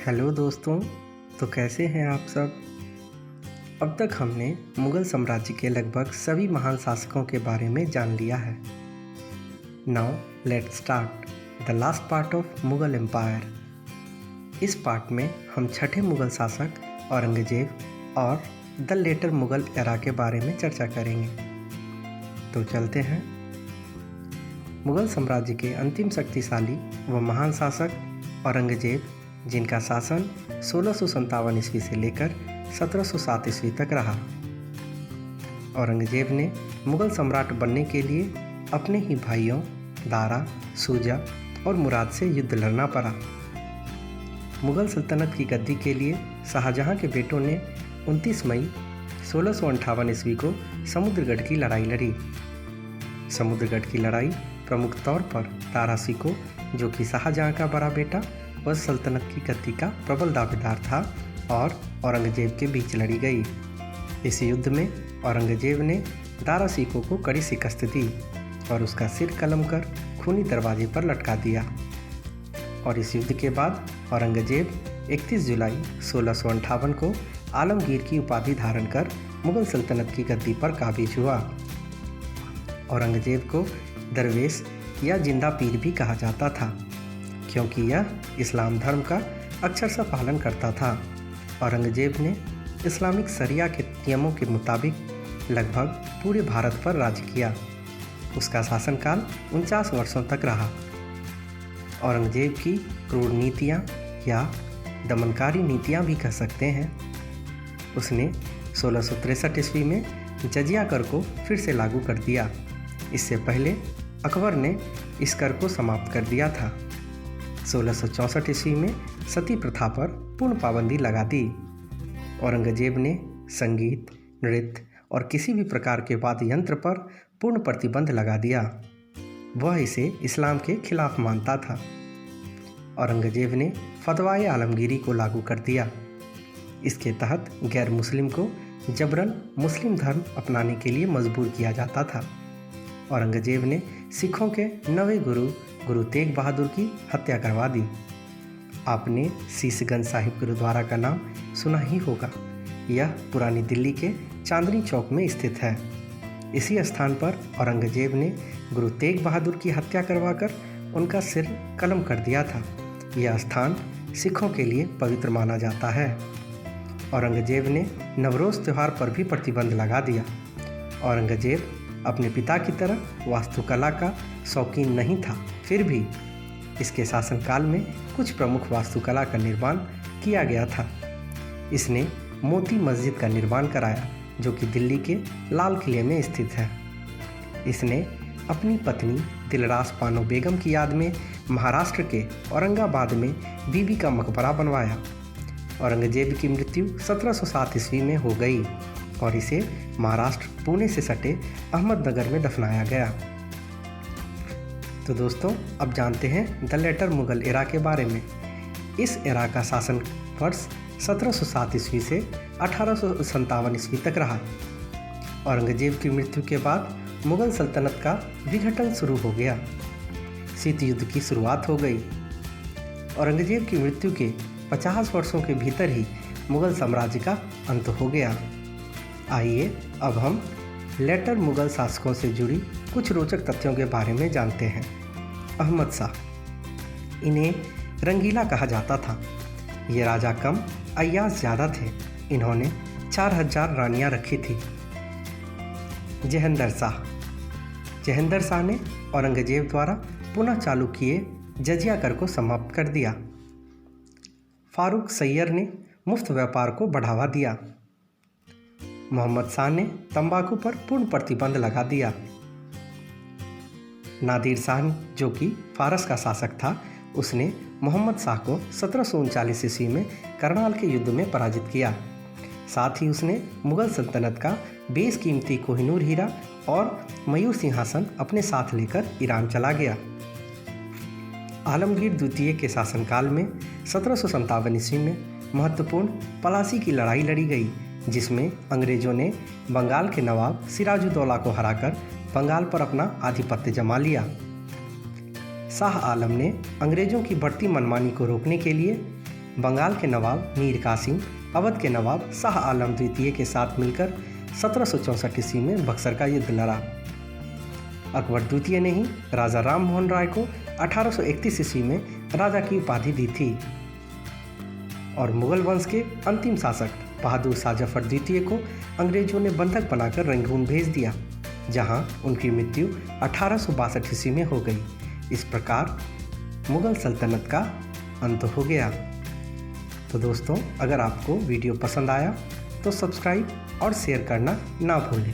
Hello दोस्तों। तो कैसे हैं आप सब। अब तक हमने मुग़ल साम्राज्य के लगभग सभी महान शासकों के बारे में जान लिया है। Now let's start the last part of Mughal empire. इस पार्ट में हम छठे मुग़ल शासक औरंगजेब और द लेटर मुग़ल एरा के बारे में चर्चा करेंगे। तो चलते हैं। मुग़ल साम्राज्य के अंतिम शक्तिशाली व महान शासक औरंगजेब, जिनका शासन 1657 ईस्वी से लेकर 1707 ईस्वी तक रहा। औरंगजेब ने मुग़ल सम्राट बनने के लिए अपने ही भाइयों दारा, शुजा और मुराद से युद्ध लड़ना पड़ा। मुग़ल सल्तनत की गद्दी के लिए शाहजहां के बेटों ने 29 मई 1658 ईस्वी को समुद्रगढ़ की लड़ाई लड़ी। समुद्रगढ़ की लड़ाई प्रमुख तौर पर दारा शिकोह, जो कि शाहजहां का बड़ा बेटा व सल्तनत की गद्दी का प्रबल दावेदार था, और औरंगजेब के बीच लड़ी गई। इस युद्ध में औरंगजेब ने दारा शिकोह को कड़ी शिकस्त दी और उसका सिर कलम कर खूनी दरवाजे पर लटका दिया। और इस युद्ध के बाद औरंगजेब 31 जुलाई 1658 को आलमगीर की उपाधि धारण कर मुग़ल सल्तनत की गद्दी पर काबिज हुआ। औरंगजेब को दरवेश या जिंदा पीर भी कहा जाता था, क्योंकि यह इस्लाम धर्म का अक्षरशः पालन करता था। औरंगजेब ने इस्लामिक शरिया के नियमों के मुताबिक लगभग पूरे भारत पर राज्य किया। उसका शासनकाल 49 वर्षों तक रहा। औरंगजेब की क्रूर नीतियाँ या दमनकारी नीतियाँ भी कह सकते हैं। उसने 1663 ईस्वी में जजिया कर को फिर से लागू कर दिया। इससे पहले अकबर ने इस कर को समाप्त कर दिया था। 1664 ईस्वी में सती प्रथा पर पूर्ण पाबंदी लगा दी। औरंगजेब ने संगीत, नृत्य और किसी भी प्रकार के वाद्य यंत्र पर पूर्ण प्रतिबंध लगा दिया। वह इसे इस्लाम के खिलाफ मानता था। औरंगजेब ने फतवाए आलमगीरी को लागू कर दिया। इसके तहत गैर मुस्लिम को जबरन मुस्लिम धर्म अपनाने के लिए मजबूर किया जाता था। औरंगजेब ने सिखों के 9वें गुरु तेग बहादुर की हत्या करवा दी। आपने शीशगंज साहिब गुरुद्वारा का नाम सुना ही होगा। यह पुरानी दिल्ली के चांदनी चौक में स्थित है। इसी स्थान पर औरंगजेब ने गुरु तेग बहादुर की हत्या करवाकर उनका सिर कलम कर दिया था। यह स्थान सिखों के लिए पवित्र माना जाता है। औरंगजेब ने नवरोज़ त्यौहार पर भी प्रतिबंध लगा दिया। औरंगजेब अपने पिता की तरह वास्तुकला का शौकीन नहीं था, फिर भी इसके शासनकाल में कुछ प्रमुख वास्तुकला का निर्माण किया गया था। इसने मोती मस्जिद का निर्माण कराया, जो कि दिल्ली के लाल किले में स्थित है। इसने अपनी पत्नी दिलरास पानो बेगम की याद में महाराष्ट्र के औरंगाबाद में बीबी का मकबरा बनवाया। औरंगजेब की मृत्यु 1707 ईस्वी में हो गई और इसे महाराष्ट्र पुणे से सटे अहमदनगर में दफनाया गया। तो दोस्तों, अब जानते हैं द लेटर मुग़ल एरा के बारे में। इस एरा का शासन वर्ष 1707 ईस्वी से 1857 ईस्वी तक रहा। औरंगजेब की मृत्यु के बाद मुग़ल सल्तनत का विघटन शुरू हो गया। शीत युद्ध की शुरुआत हो गई। औरंगजेब की मृत्यु के 50 वर्षों के भीतर ही मुग़ल साम्राज्य का अंत हो गया। आइए अब हम लेटर मुग़ल शासकों से जुड़ी कुछ रोचक तथ्यों के बारे में जानते हैं। अहमद शाह, इन्हें रंगीला कहा जाता था। ये राजा कम, अय्याज ज़्यादा थे। इन्होंने 4000 रानियां रखी थी। जहेंद्र शाह ने औरंगजेब द्वारा पुनः चालू किए जजिया कर को समाप्त कर दिया। फारूक सैयर ने मुफ्त व्यापार को बढ़ावा दिया। मोहम्मद शाह ने तंबाकू पर पूर्ण प्रतिबंध लगा दिया। नादिर शाह, जो कि फारस का शासक था, उसने मोहम्मद शाह को 1739 ईस्वी में करनाल के युद्ध में पराजित किया। साथ ही उसने मुग़ल सल्तनत का बेशकीमती कोहिनूर हीरा और मयूर सिंहासन अपने साथ लेकर ईरान चला गया। आलमगीर द्वितीय के शासनकाल में 1757 ईस्वी में महत्वपूर्ण पलासी की लड़ाई लड़ी गई, जिसमें अंग्रेजों ने बंगाल के नवाब सिराजुद्दौला को हराकर बंगाल पर अपना आधिपत्य जमा लिया। शाह आलम ने अंग्रेजों की बढ़ती मनमानी को रोकने के लिए बंगाल के नवाब मीर कासिम अवध के नवाब शाह आलम द्वितीय के साथ मिलकर 1764 ईस्वी में बक्सर का युद्ध लड़ा। अकबर द्वितीय ने ही राजा राम मोहन राय को 1831 ईस्वी में राजा की उपाधि दी थी और मुगल वंश के अंतिम शासक बहादुर शाह जफर द्वितीय को अंग्रेजों ने बंधक बनाकर रंगून भेज दिया, जहां उनकी मृत्यु 1862 ईस्वी में हो गई। इस प्रकार मुगल सल्तनत का अंत हो गया। तो दोस्तों, अगर आपको वीडियो पसंद आया तो सब्सक्राइब और शेयर करना ना भूलें।